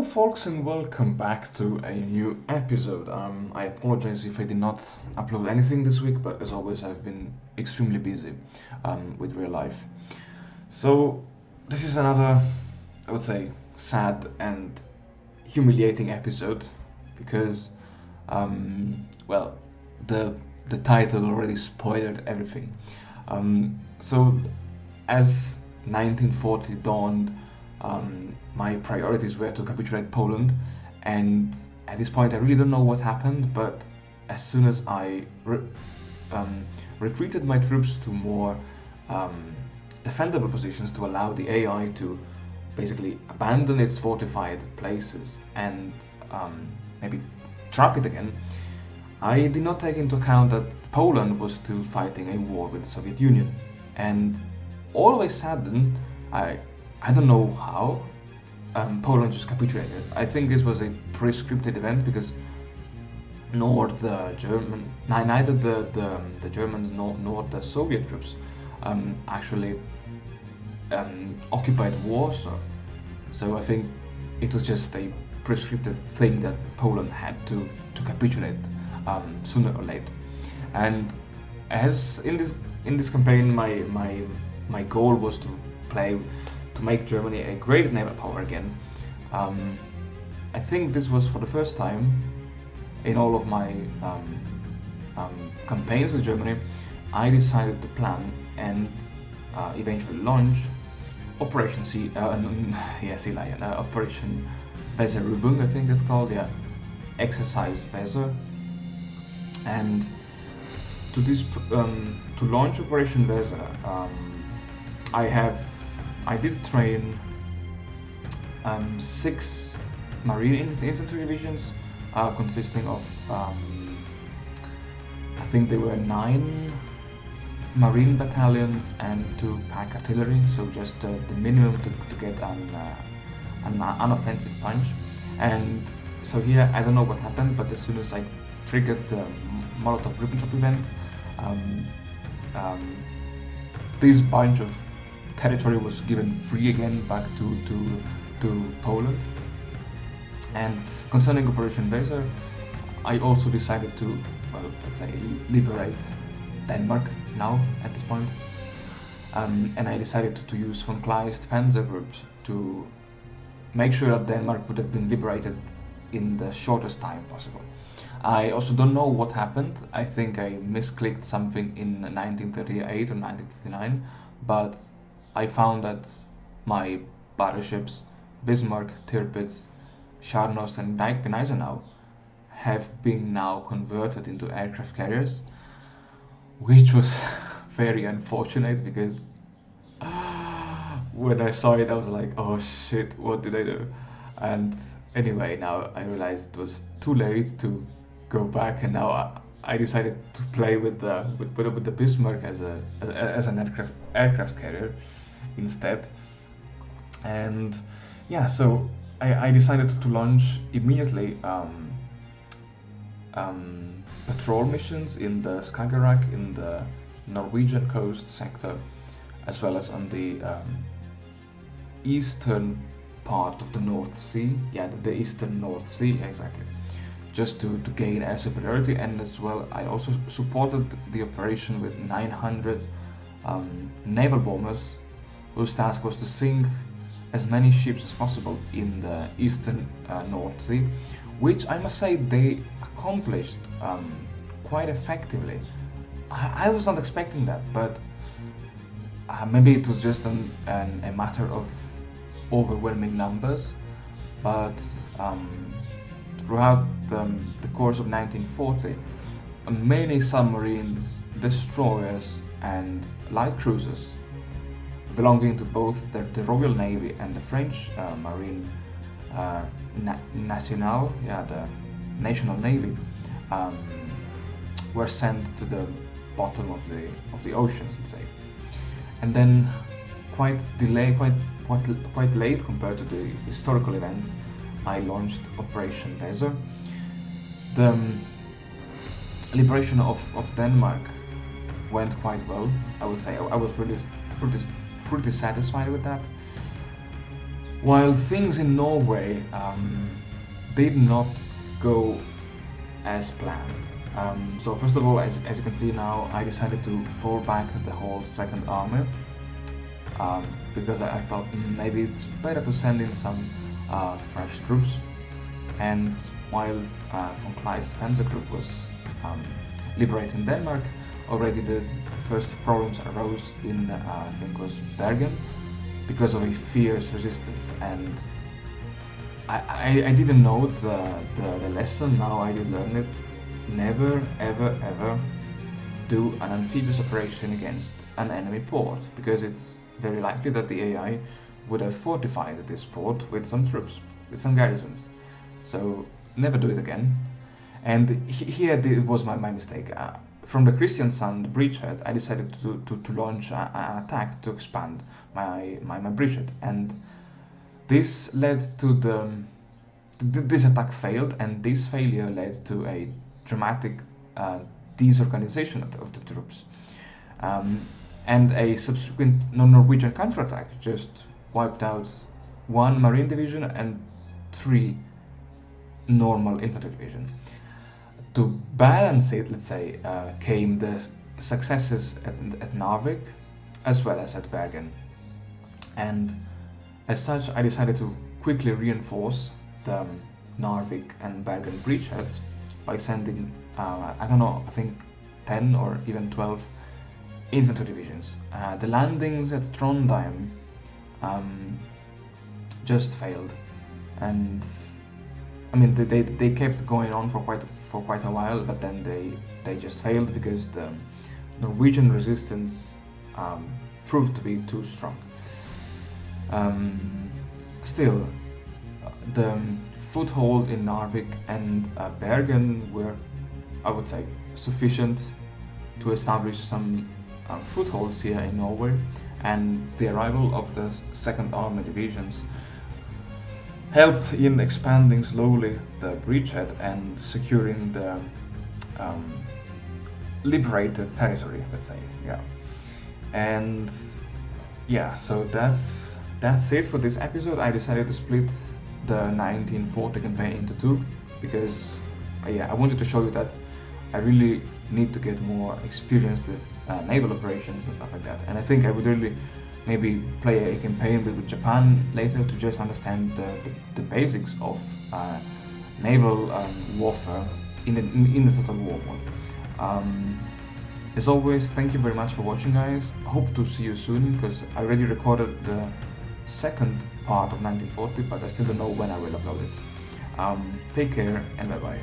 Hello, folks, and welcome back to a new episode. I apologize if I did not upload anything this week, but as always, I've been extremely busy with real life. So, this is another, I would say, sad and humiliating episode because, well, the title already spoiled everything. So, as 1940 dawned, my priorities were to capitulate Poland, and at this point I really don't know what happened, but as soon as I retreated my troops to more defendable positions to allow the AI to basically abandon its fortified places and maybe trap it again, I did not take into account that Poland was still fighting a war with the Soviet Union, and all of a sudden, I don't know how, Poland just capitulated. I think this was a pre-scripted event because neither the Germans nor the Soviet troops actually occupied Warsaw. So I think it was just a prescripted thing that Poland had to capitulate sooner or later. And as in this campaign, my goal was to make Germany a great naval power again. I think this was for the first time in all of my campaigns with Germany. I decided to plan and eventually launch Operation Sea Lion, Operation Weserübung, I think it's called, Exercise Weser. And to launch Operation Weser, I did train 6 Marine infantry divisions consisting of I think there were 9 Marine battalions and 2 pack artillery, so just the minimum to get an unoffensive punch. And so here I don't know what happened, but as soon as I triggered the Molotov-Ribbentrop event, this bunch of territory was given free again back to Poland. And concerning Operation Weser, I also decided to, well, let's say, liberate Denmark now at this point. And I decided to use von Kleist Panzer groups to make sure that Denmark would have been liberated in the shortest time possible. I also don't know what happened. I think I misclicked something in 1938 or 1939, but I found that my battleships Bismarck, Tirpitz, Scharnhorst and Gneisenau have been now converted into aircraft carriers, which was very unfortunate because when I saw it I was like, oh shit, what did I do? And anyway, now I realized it was too late to go back, and now I decided to play with the Bismarck as an aircraft carrier instead. And yeah, so I decided to launch immediately patrol missions in the Skagerrak, in the Norwegian coast sector, as well as on the eastern part of the North Sea. Yeah, the eastern North Sea, exactly. Just to gain air superiority, and as well I also supported the operation with 900 naval bombers whose task was to sink as many ships as possible in the eastern North Sea, which I must say they accomplished quite effectively. I was not expecting that, but maybe it was just a matter of overwhelming numbers, but throughout the course of 1940, many submarines, destroyers and light cruisers belonging to both the Royal Navy and the French Marine Nationale, the National Navy, were sent to the bottom of the oceans, let's say. And then quite late compared to the historical events, I launched Operation Weser. The liberation of Denmark went quite well, I would say. I was really pretty satisfied with that. While things in Norway did not go as planned. So first of all, as you can see now, I decided to fall back the whole second army because I thought maybe it's better to send in some fresh troops. And while von Kleist's Panzer Group was liberating Denmark, already the first problems arose in I think it was Bergen because of a fierce resistance, and I didn't know the lesson. Now I did learn it. Never ever do an amphibious operation against an enemy port, because it's very likely that the AI would have fortified this port with some troops, with some garrisons. So never do it again. And here was my mistake. From the Christian Sun, the bridgehead, I decided to launch an attack to expand my bridgehead, and this led to this attack failed, and this failure led to a dramatic disorganization of the troops, and a subsequent Norwegian counterattack just wiped out 1 marine division and 3 normal infantry division. To balance it, let's say, came the successes at Narvik as well as at Bergen, and as such I decided to quickly reinforce the Narvik and Bergen bridgeheads by sending I don't know, I think 10 or even 12 infantry divisions. The landings at Trondheim just failed, and I mean they kept going on for quite a while, but then they just failed because the Norwegian resistance proved to be too strong. Still, the foothold in Narvik and Bergen were, I would say, sufficient to establish some footholds here in Norway, and the arrival of the Second Army divisions helped in expanding slowly the bridgehead and securing the liberated territory, let's say. Yeah, and yeah, so that's it for this episode. I decided to split the 1940 campaign into 2 because I wanted to show you that I really need to get more experience with naval operations and stuff like that, and I think I would really maybe play a campaign with Japan later to just understand the basics of naval warfare in the Total War mode. As always, thank you very much for watching, guys. Hope to see you soon, because I already recorded the second part of 1940, but I still don't know when I will upload it. Take care and bye bye.